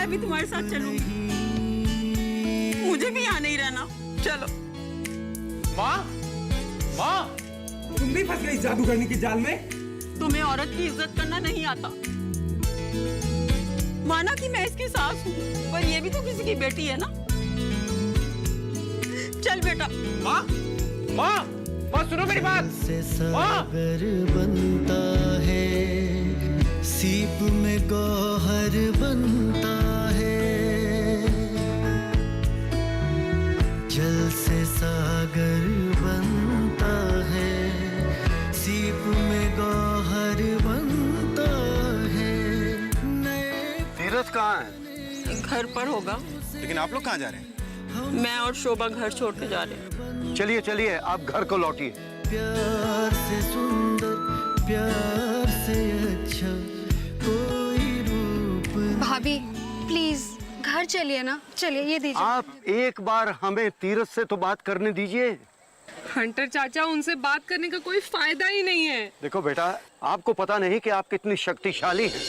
भी तुम्हारे साथ चलूंगी। मुझे भी यहाँ नहीं रहना, चलो। माँ, माँ, तुम भी फंस गई जादूगरनी की जाल में। तुम्हें औरत की इज्जत करना नहीं आता। माना कि मैं इसकी सास हूँ, पर ये भी तो किसी की बेटी है ना। चल बेटा। माँ, माँ, माँ सुनो मेरी बात। सागर बनता है, सीप में गौहर बनता है, जल से सागर बनता है, सीप में गौहर बनता है। तीरथ कहाँ है? घर पर होगा। लेकिन आप लोग कहाँ जा रहे हैं? मैं और शोभा घर छोड़ के जा रहे हैं। चलिए चलिए, आप घर को लौटिए। प्यार से सुंदर, प्यार से अच्छा कोई रूप नहीं। भाभी प्लीज घर चलिए ना, चलिए ये दीजिए। आप एक बार हमें तीरथ से तो बात करने दीजिए। हंटर चाचा, उनसे बात करने का कोई फायदा ही नहीं है। देखो बेटा, आपको पता नहीं कि आप कितनी शक्तिशाली हैं।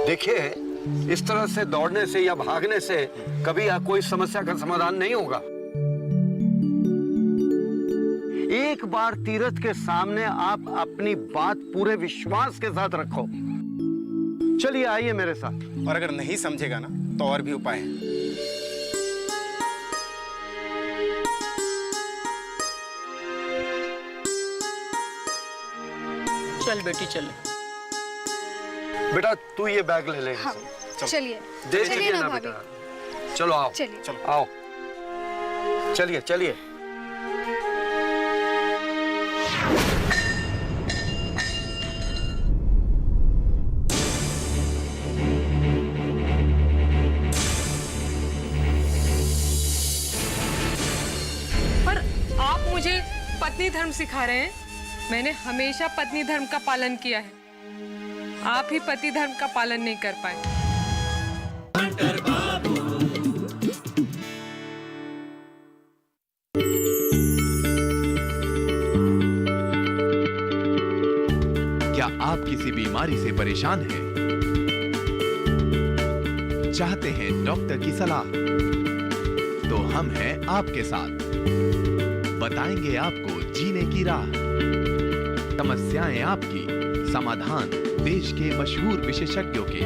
देखिए, इस तरह से दौड़ने से या भागने से कभी कोई समस्या का समाधान नहीं होगा। एक बार तीरथ के सामने आप अपनी बात पूरे विश्वास के साथ रखो। चलिए आइए मेरे साथ। और अगर नहीं समझेगा ना तो और भी उपाय हैं। चल बेटी चल। बेटा तू ये बैग ले ले। हाँ, चलिए दे चलिए चलिए ना ना भाभी। बेटा। चलो आओ। चलिए। चलो। आओ। चलिए चलिए। पर आप मुझे पत्नी धर्म सिखा रहे हैं। मैंने हमेशा पत्नी धर्म का पालन किया है, आप ही पति धर्म का पालन नहीं कर पाए। क्या आप किसी बीमारी से परेशान हैं? चाहते हैं डॉक्टर की सलाह? तो हम हैं आपके साथ। बताएंगे आपको जीने की राह। समस्याएं आपकी, समाधान देश के मशहूर विशेषज्ञों के।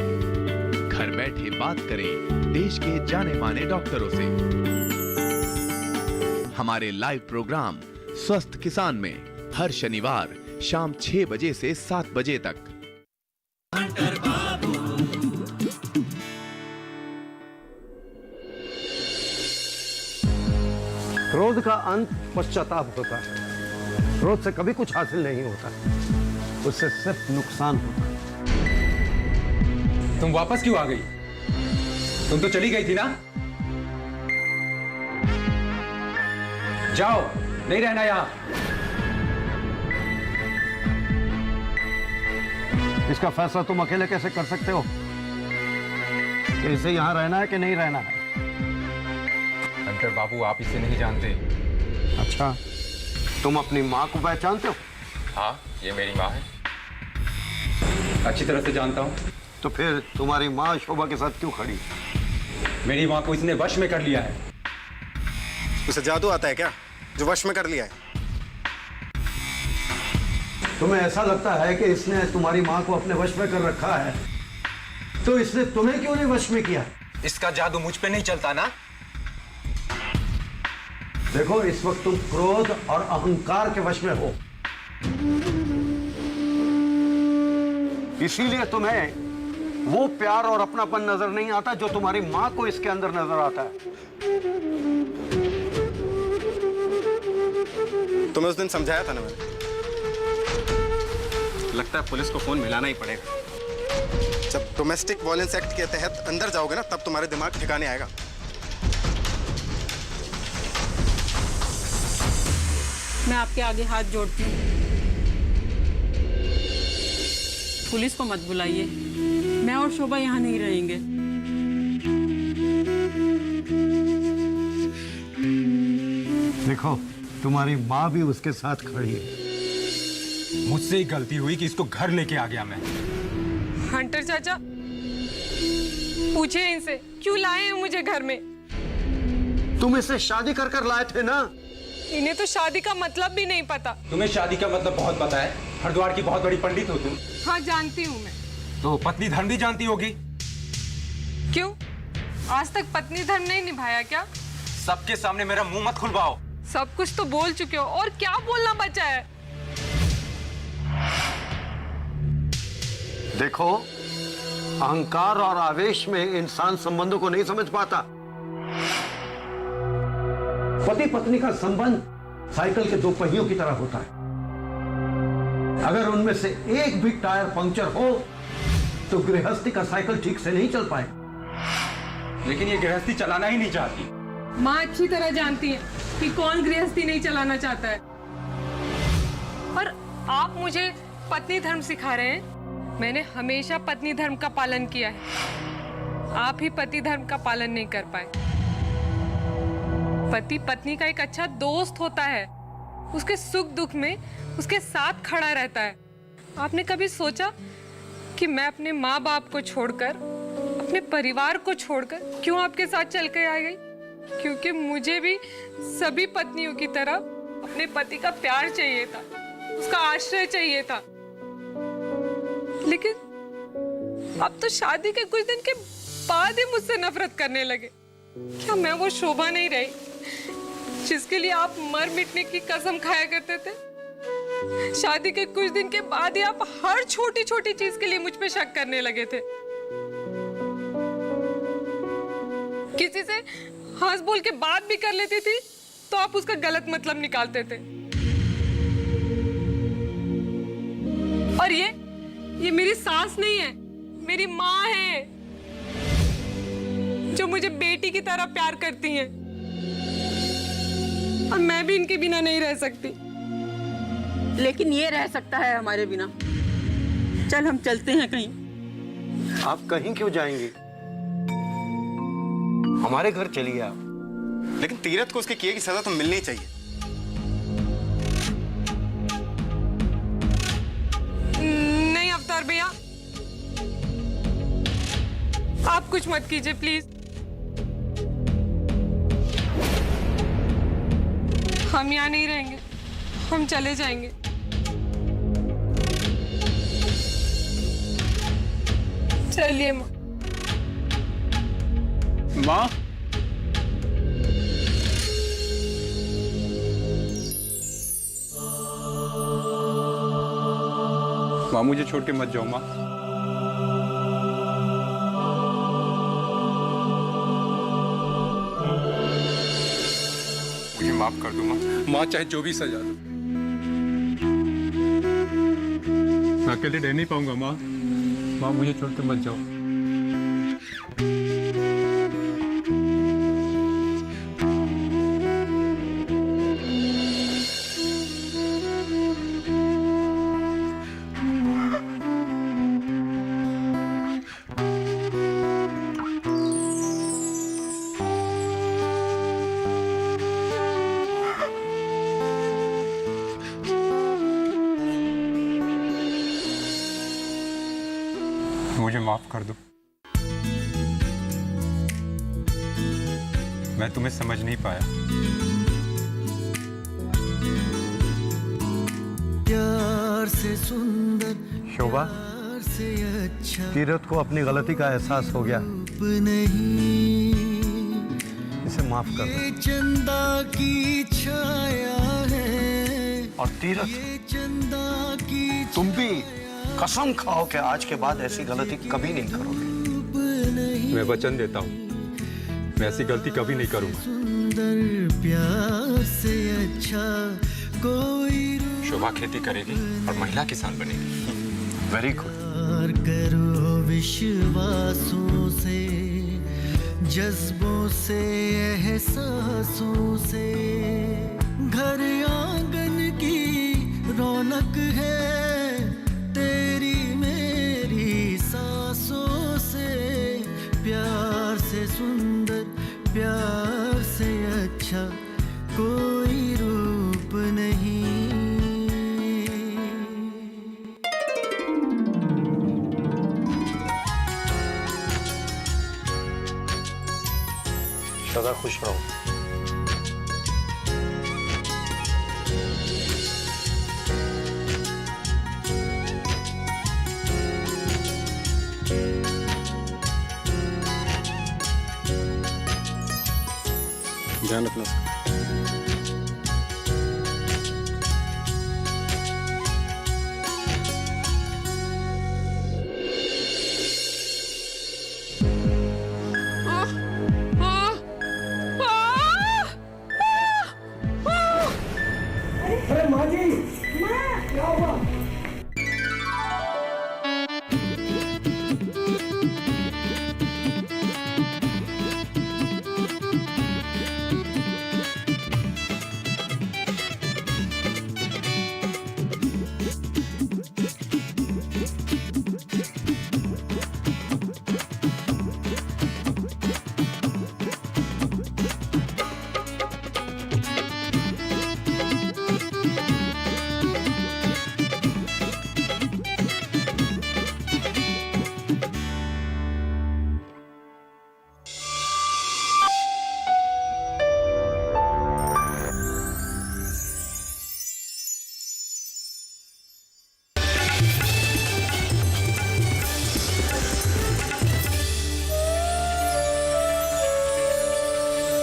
घर बैठे बात करें देश के जाने माने डॉक्टरों से। हमारे लाइव प्रोग्राम स्वस्थ किसान में हर शनिवार शाम 6 बजे से 7 बजे तक। क्रोध का अंत पश्चाताप होता है। क्रोध से कभी कुछ हासिल नहीं होता, उससे सिर्फ नुकसान होता है। तुम वापस क्यों आ गई? तुम तो चली गई थी ना। जाओ, नहीं रहना यहाँ। इसका फैसला तुम अकेले कैसे कर सकते हो कि इसे यहाँ रहना है कि नहीं रहना है? हंटर बाबू, आप इसे नहीं जानते। अच्छा, तुम अपनी माँ को पहचानते हो? हाँ, ये मेरी माँ है, अच्छी तरह से जानता हूँ। तो फिर तुम्हारी माँ शोभा के साथ क्यों खड़ी? मेरी माँ को इसने वश में कर लिया है। उसे जादू आता है क्या जो वश में कर लिया है? तुम्हें ऐसा लगता है कि इसने तुम्हारी माँ को अपने वश में कर रखा है, तो इसने तुम्हें क्यों नहीं वश में किया? इसका जादू मुझ पे नहीं चलता ना। देखो, इस वक्त तुम क्रोध और अहंकार के वश में हो, इसीलिए तुम्हें वो प्यार और अपनापन नजर नहीं आता जो तुम्हारी माँ को इसके अंदर नजर आता है। तुम्हें उस दिन समझाया था ना मैंने। लगता है पुलिस को फोन मिलाना ही पड़ेगा। जब डोमेस्टिक वायलेंस एक्ट के तहत अंदर जाओगे ना, तब तुम्हारे दिमाग ठिकाने आएगा। मैं आपके आगे हाथ जोड़ती हूँ, पुलिस को मत बुलाइए। मैं और शोभा यहाँ नहीं रहेंगे। देखो, तुम्हारी माँ भी उसके साथ खड़ी है। मुझसे ही गलती हुई कि इसको घर लेके आ गया मैं। हंटर चाचा, पूछे इनसे क्यों लाए हैं मुझे घर में। तुम इससे शादी कर कर लाए थे ना। इन्हें तो शादी का मतलब भी नहीं पता। तुम्हें शादी का मतलब बहुत पता है। हरिद्वार की बहुत बड़ी पंडित हो तुम। हाँ जानती हूँ मैं। तो पत्नी धर्म भी जानती होगी। क्यों, आज तक पत्नी धर्म नहीं निभाया क्या? सबके सामने मेरा मुंह मत खुलवाओ। सब कुछ तो बोल चुके हो, और क्या बोलना बचा है? देखो, अहंकार और आवेश में इंसान संबंधों को नहीं समझ पाता। पति पत्नी का संबंध साइकिल के दो पहियों की तरह होता है। अगर उनमें से एक भी टायर पंक्चर हो तो गृहस्थी का साइकिल ठीक से नहीं चल पाए। लेकिन ये गृहस्थी चलाना ही नहीं चाहती। माँ अच्छी तरह जानती है कि कौन गृहस्थी नहीं चलाना चाहता है। और आप मुझे पत्नी धर्म सिखा रहे हैं। मैंने हमेशा पत्नी धर्म का पालन किया है। आप ही पति धर्म का पालन नहीं कर पाए। पति पत्नी का एक अच्छा दोस्त होता है। उसके सुख दुख में उसके साथ खड़ा रहता है। आपने कभी सोचा कि मैं अपने माँ बाप को छोड़कर, अपने परिवार को छोड़कर क्यों आपके साथ चल कर आ गई? क्योंकि मुझे भी सभी पत्नियों की तरह अपने पति का प्यार चाहिए था, उसका आश्रय चाहिए था। लेकिन अब तो शादी के कुछ दिन के बाद ही मुझसे नफरत करने लगे। क्या मैं वो शोभा नहीं रही जिसके लिए आप मर मिटने की कसम खाया करते थे? शादी के कुछ दिन के बाद ही आप हर छोटी छोटी चीज के लिए मुझ पे शक करने लगे थे। किसी से हंस बोल के बात भी कर लेती थी तो आप उसका गलत मतलब निकालते थे। और ये मेरी सास नहीं है, मेरी माँ है, जो मुझे बेटी की तरह प्यार करती हैं। और मैं भी इनके बिना नहीं रह सकती। लेकिन ये रह सकता है हमारे बिना। चल हम चलते हैं कहीं। आप कहीं क्यों जाएंगी? हमारे घर चलिए आप। लेकिन तीरथ को उसके किए की सजा तो मिलनी चाहिए। नहीं अवतार भैया, आप कुछ मत कीजिए प्लीज। हम यहाँ नहीं रहेंगे, हम चले जाएंगे। चलिए माँ। माँ, माँ मुझे छोड़ के मत जाओ माँ। मुझे माफ कर दो माँ। माँ चाहे जो भी सजा दो, मैं अकेले रह नहीं पाऊंगा माँ। माँ मुझे छोड़ के मत जाओ। मुझे माफ कर दो। मैं तुम्हें समझ नहीं पाया। प्यार से सुंदर, शोभा, प्यार से अच्छा तीरथ को अपनी गलती का एहसास हो गया। रूप नहीं। इसे माफ कर दो। ये चंदा की छाया है, और तीरथ, ये चंदा की तुम भी कसम खाओ कि आज के बाद ऐसी गलती कभी नहीं करोगे। रूप नहीं। मैं वचन देता हूँ, मैं ऐसी गलती कभी नहीं करूंगा। सुंदर, प्यार से अच्छा कोई रूप शोभा खेती करेगी और महिला किसान बनेगी। Very good. प्यार करो विश्वासों से, जज्बों से, एहसासों से। घर आंगन की रौनक है तेरी मेरी सांसों से। प्यार से सुंदर, प्यार से अच्छा कोई रूप नहीं। सदा खुश रहो। ध्यान रखना। अरे माँ जी, क्या हुआ?